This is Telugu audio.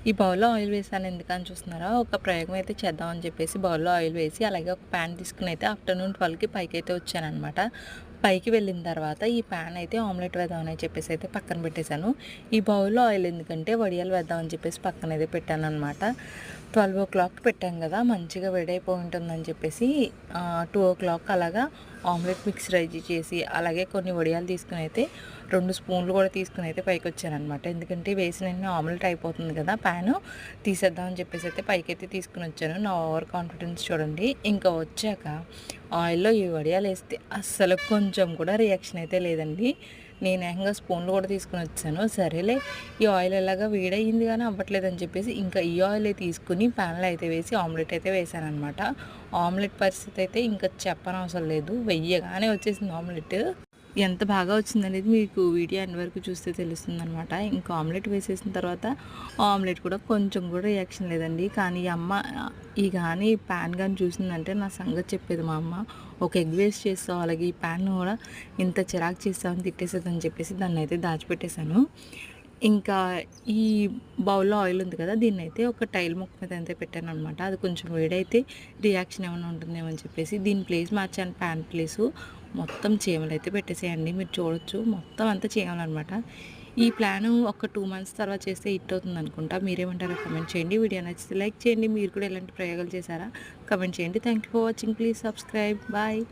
ఈ బౌల్‌లో ఆయిల్ వేసాను ఎందుకని చూస్తున్నారా? ఒక ప్రయోగం అయితే చేద్దామని చెప్పేసి బౌల్‌లో ఆయిల్ వేసి, అలాగే ఒక ప్యాన్ తీసుకొని అయితే ఆఫ్టర్‌నూన్ 12కి పైకైతే వచ్చాననమాట. పైకి వెళ్ళిన తర్వాత ఈ ప్యాన్ అయితే ఆమ్లెట్ వేద్దామని చెప్పేసి అయితే పక్కన పెట్టేశాను. ఈ బౌల్‌లో ఆయిల్ ఎందుకంటే వడియాలు వేద్దామని చెప్పేసి పక్కనైతే పెట్టాననమాట. 12:00 పెట్టాం కదా! మంచిగా వేడైపోయి ఉంటుందని చెప్పేసి 2:00 అలాగా ఆమ్లెట్ మిక్స్ రెడీ చేసి, అలాగే కొన్ని వడియాలు తీసుకొని అయితే 2 స్పూన్లు కూడా తీసుకొని అయితే పైకొచ్చాననమాట. ఎందుకంటే వేసిన వెంటనే ఆమ్లెట్ అయిపోతుంది కదా! ప్యాను తీసేద్దామని చెప్పేసి అయితే పైకైతే తీసుకొని వచ్చాను. నా ఓవర్ కాన్ఫిడెన్స్ చూడండి. ఇంకా వచ్చాక ఆయిల్‌లో ఈ వడియాలేస్తే అస్సలు కొంచెం కూడా రియాక్షన్ అయితే లేదండి. నేను ఏకంగా స్పూన్లు కూడా తీసుకొని వచ్చాను. సరేలే ఈ ఆయిల్ ఎలాగా వేడయింది గానీ అవ్వట్లేదని చెప్పేసి ఇంకా ఈ ఆయిలే తీసుకొని ప్యాన్‌లో అయితే వేసి ఆమ్లెట్ అయితే వేశాననమాట. ఆమ్లెట్ పరిస్థితి అయితే ఇంకా చెప్పనవసరం లేదు. వెయ్యగానే వచ్చేసింది ఆమ్లెట్. ఎంత బాగా వచ్చిందనేది మీకు వీడియో ఎండ్ వరకు చూస్తే తెలుస్తుందనమాట. ఇంకా ఆమ్లెట్ వేసేసిన తర్వాత ఆమ్లెట్ కూడా కొంచెం కూడా రియాక్షన్ లేదండి. కానీ ఈ గానీ ప్యాన్ గాని చూసిందంటే నా సంగతి చెప్పేది మా అమ్మ. ఒక ఎగ్ వేస్ట్ చేస్తావు, అలాగే ఈ ప్యాన్ కూడా ఇంత చిరాకు చేస్తావని తిట్టేసేదని చెప్పేసి దాన్నయితే దాచిపెట్టేశాను. ఇంకా ఈ బౌల్‌లో ఆయిల్ ఉంది కదా! దీన్నైతే ఒక టైల్ ముక్క మీద అయితే పెట్టాననమాట. అది కొంచెం వేడైతే రియాక్షన్ ఏమైనా ఉంటుందేమో అని చెప్పేసి దీని ప్లేస్ మార్చాను ప్యాన్ ప్లేసు. మొత్తం చీమలైతే పెట్టేసాయండి. మీరు చూడొచ్చు మొత్తం అంతా చీమలనమాట. ఈ ప్లాను ఒక 2 మంత్స్ తర్వాత చేస్తే హిట్ అవుతుందనుకుంటా. మీరేమంటారో కామెంట్ చేయండి. వీడియో నచ్చితే లైక్ చేయండి. మీరు కూడా ఇలాంటి ప్రయోగాలు చేశారా? కామెంట్ చేయండి. Thank you for watching. Please subscribe. Bye.